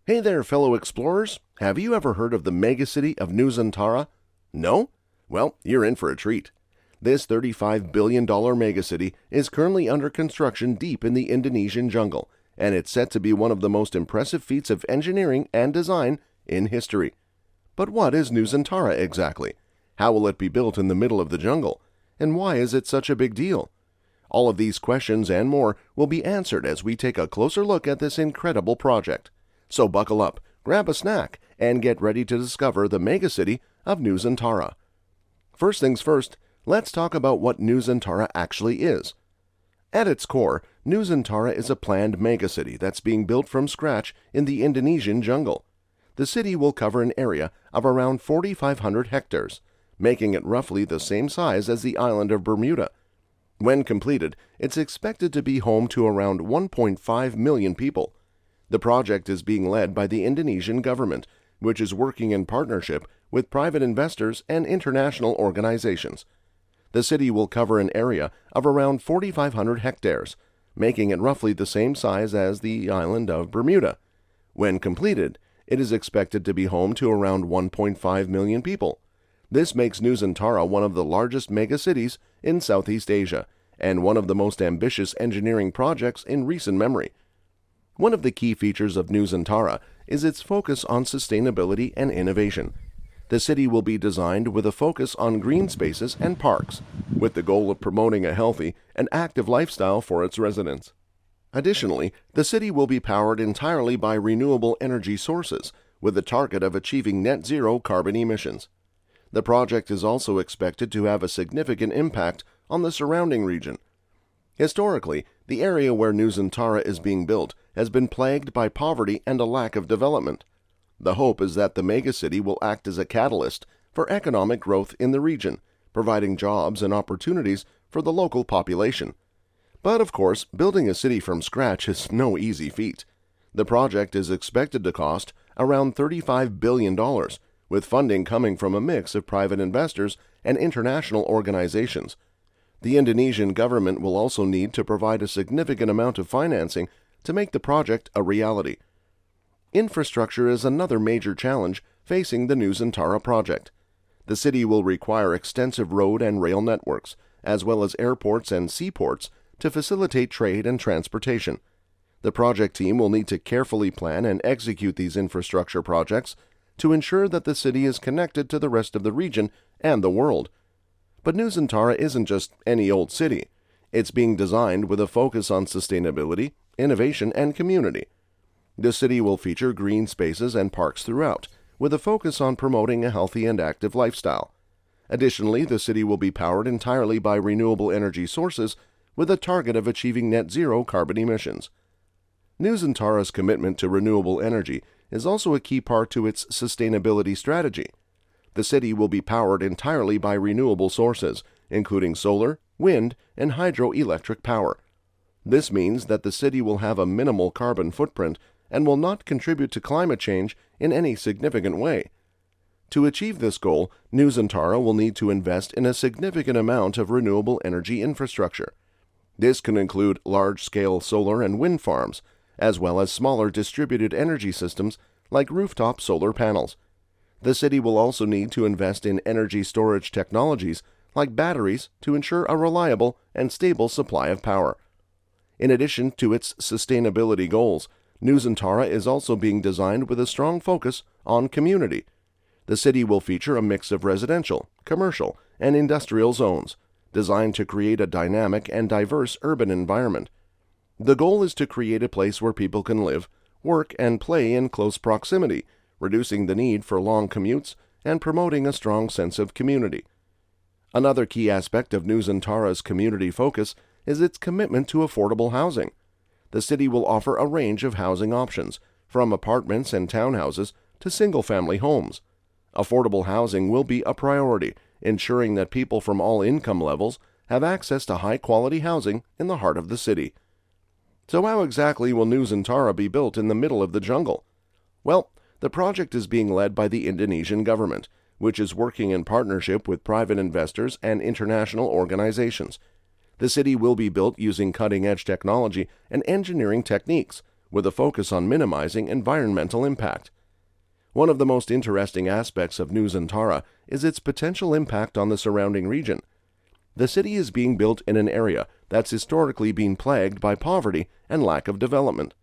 Hey there, fellow explorers! Have you ever heard of the Megacity of Nusantara? No? Well, you're in for a treat. This $35 billion megacity is currently under construction deep in the Indonesian jungle, and it's set to be one of the most impressive feats of engineering and design in history. But what is Nusantara exactly? How will it be built in the middle of the jungle? And why is it such a big deal? All of these questions and more will be answered as we take a closer look at this incredible project. So buckle up, grab a snack, and get ready to discover the megacity of Nusantara. First things first, let's talk about what Nusantara actually is. At its core, Nusantara is a planned megacity that's being built from scratch in the Indonesian jungle. The city will cover an area of around 4,500 hectares, making it roughly the same size as the island of Bermuda. When completed, it's expected to be home to around 1.5 million people. The project is being led by the Indonesian government, which is working in partnership with private investors and international organizations. The city will cover an area of around 4,500 hectares, making it roughly the same size as the island of Bermuda. When completed, it is expected to be home to around 1.5 million people. This makes Nusantara one of the largest megacities in Southeast Asia and one of the most ambitious engineering projects in recent memory. One of the key features of Nusantara is its focus on sustainability and innovation. The city will be designed with a focus on green spaces and parks, with the goal of promoting a healthy and active lifestyle for its residents. Additionally, the city will be powered entirely by renewable energy sources, with the target of achieving net zero carbon emissions. The project is also expected to have a significant impact on the surrounding region. Historically, the area where Nusantara is being built has been plagued by poverty and a lack of development. The hope is that the megacity will act as a catalyst for economic growth in the region, providing jobs and opportunities for the local population. But of course, building a city from scratch is no easy feat. The project is expected to cost around $35 billion, with funding coming from a mix of private investors and international organizations. The Indonesian government will also need to provide a significant amount of financing to make the project a reality. Infrastructure is another major challenge facing the Nusantara project. The city will require extensive road and rail networks, as well as airports and seaports, to facilitate trade and transportation. The project team will need to carefully plan and execute these infrastructure projects to ensure that the city is connected to the rest of the region and the world. But Nusantara isn't just any old city. It's being designed with a focus on sustainability, innovation, and community. The city will feature green spaces and parks throughout, with a focus on promoting a healthy and active lifestyle. Additionally, the city will be powered entirely by renewable energy sources, with a target of achieving net zero carbon emissions. Nusantara's commitment to renewable energy is also a key part to its sustainability strategy. The city will be powered entirely by renewable sources, including solar, wind, and hydroelectric power. This means that the city will have a minimal carbon footprint and will not contribute to climate change in any significant way. To achieve this goal, Nusantara will need to invest in a significant amount of renewable energy infrastructure. This can include large-scale solar and wind farms, as well as smaller distributed energy systems like rooftop solar panels. The city will also need to invest in energy storage technologies like batteries to ensure a reliable and stable supply of power. In addition to its sustainability goals, Nusantara is also being designed with a strong focus on community. The city will feature a mix of residential, commercial, and industrial zones, designed to create a dynamic and diverse urban environment. The goal is to create a place where people can live, work, and play in close proximity, reducing the need for long commutes and promoting a strong sense of community. Another key aspect of Nusantara's community focus is its commitment to affordable housing. The city will offer a range of housing options, from apartments and townhouses to single-family homes. Affordable housing will be a priority, ensuring that people from all income levels have access to high-quality housing in the heart of the city. So how exactly will Nusantara be built in the middle of the jungle? Well, the project is being led by the Indonesian government, which is working in partnership with private investors and international organizations. The city will be built using cutting-edge technology and engineering techniques, with a focus on minimizing environmental impact. One of the most interesting aspects of Nusantara is its potential impact on the surrounding region. The city is being built in an area that's historically been plagued by poverty and lack of development.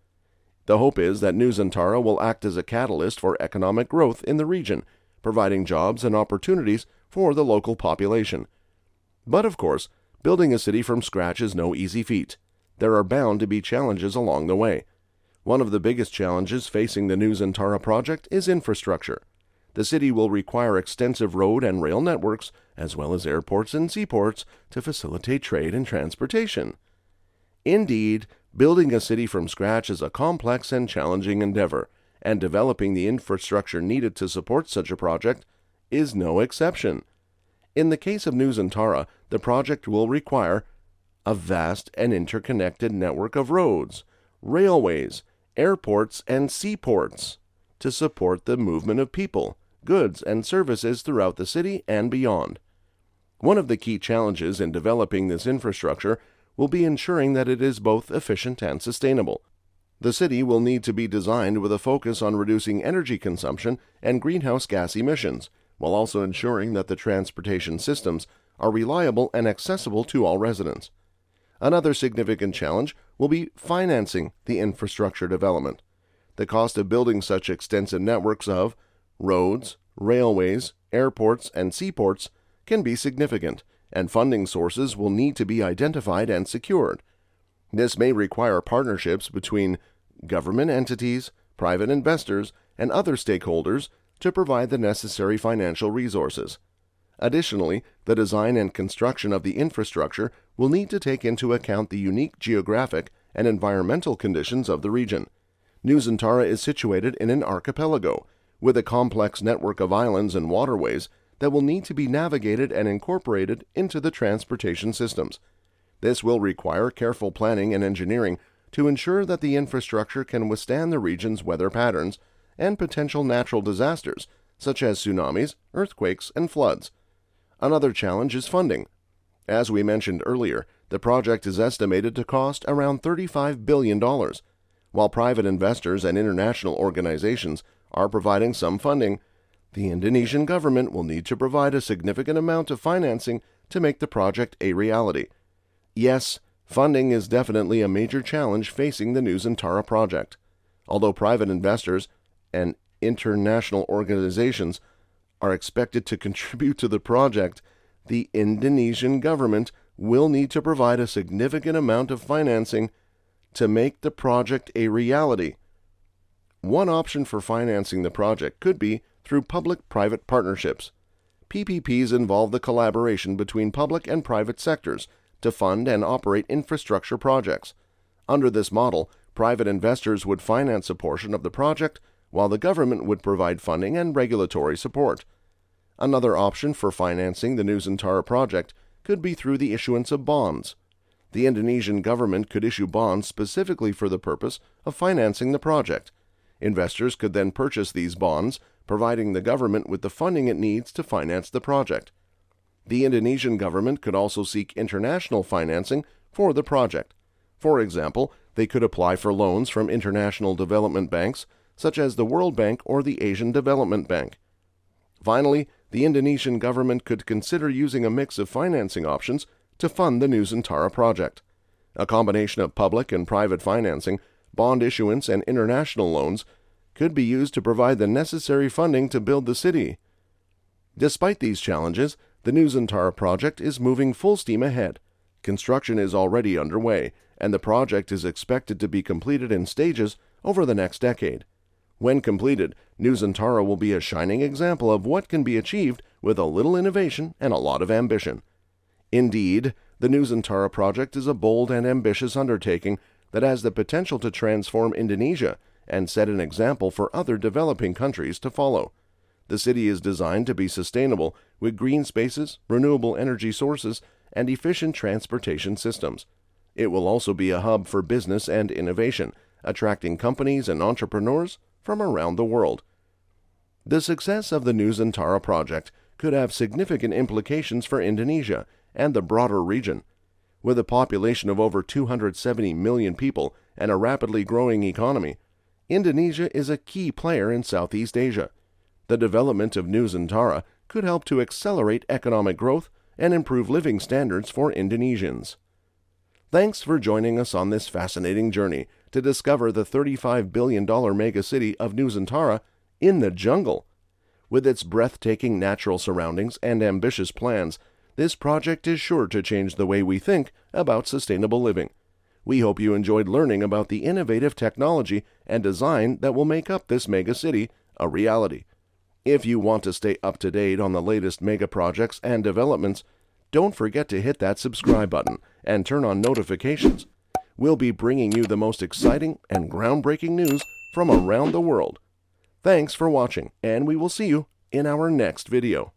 The hope is that Nusantara will act as a catalyst for economic growth in the region, providing jobs and opportunities for the local population. But of course, building a city from scratch is no easy feat. There are bound to be challenges along the way. One of the biggest challenges facing the Nusantara project is infrastructure. The city will require extensive road and rail networks, as well as airports and seaports, to facilitate trade and transportation. Indeed, building a city from scratch is a complex and challenging endeavor, and developing the infrastructure needed to support such a project is no exception. In the case of Nusantara, the project will require a vast and interconnected network of roads, railways, airports, and seaports to support the movement of people, goods, and services throughout the city and beyond. One of the key challenges in developing this infrastructure will be ensuring that it is both efficient and sustainable. The city will need to be designed with a focus on reducing energy consumption and greenhouse gas emissions, while also ensuring that the transportation systems are reliable and accessible to all residents. Another significant challenge will be financing the infrastructure development. The cost of building such extensive networks of roads, railways, airports, and seaports can be significant, and funding sources will need to be identified and secured. This may require partnerships between government entities, private investors, and other stakeholders to provide the necessary financial resources. Additionally, the design and construction of the infrastructure will need to take into account the unique geographic and environmental conditions of the region. Nusantara is situated in an archipelago, with a complex network of islands and waterways that will need to be navigated and incorporated into the transportation systems. This will require careful planning and engineering to ensure that the infrastructure can withstand the region's weather patterns and potential natural disasters, such as tsunamis, earthquakes, and floods. Another challenge is funding. As we mentioned earlier, the project is estimated to cost around $35 billion. While private investors and international organizations are providing some funding, the Indonesian government will need to provide a significant amount of financing to make the project a reality. Yes, funding is definitely a major challenge facing the Nusantara project. Although private investors and international organizations are expected to contribute to the project, the Indonesian government will need to provide a significant amount of financing to make the project a reality. One option for financing the project could be through public-private partnerships. PPPs involve the collaboration between public and private sectors to fund and operate infrastructure projects. Under this model, private investors would finance a portion of the project, while the government would provide funding and regulatory support. Another option for financing the Nusantara project could be through the issuance of bonds. The Indonesian government could issue bonds specifically for the purpose of financing the project. Investors could then purchase these bonds, providing the government with the funding it needs to finance the project. The Indonesian government could also seek international financing for the project. For example, they could apply for loans from international development banks, such as the World Bank or the Asian Development Bank. Finally, the Indonesian government could consider using a mix of financing options to fund the Nusantara project. A combination of public and private financing, bond issuance, and international loans could be used to provide the necessary funding to build the city. Despite these challenges, the Nusantara project is moving full steam ahead. Construction is already underway, and the project is expected to be completed in stages over the next decade. When completed, Nusantara will be a shining example of what can be achieved with a little innovation and a lot of ambition. Indeed, the Nusantara project is a bold and ambitious undertaking that has the potential to transform Indonesia and set an example for other developing countries to follow. The city is designed to be sustainable with green spaces, renewable energy sources, and efficient transportation systems. It will also be a hub for business and innovation, attracting companies and entrepreneurs from around the world. The success of the Nusantara project could have significant implications for Indonesia and the broader region. With a population of over 270 million people and a rapidly growing economy, Indonesia is a key player in Southeast Asia. The development of Nusantara could help to accelerate economic growth and improve living standards for Indonesians. Thanks for joining us on this fascinating journey to discover the $35 billion megacity of Nusantara in the jungle. With its breathtaking natural surroundings and ambitious plans, this project is sure to change the way we think about sustainable living. We hope you enjoyed learning about the innovative technology and design that will make up this megacity a reality. If you want to stay up to date on the latest mega projects and developments, don't forget to hit that subscribe button and turn on notifications. We'll be bringing you the most exciting and groundbreaking news from around the world. Thanks for watching, and we will see you in our next video.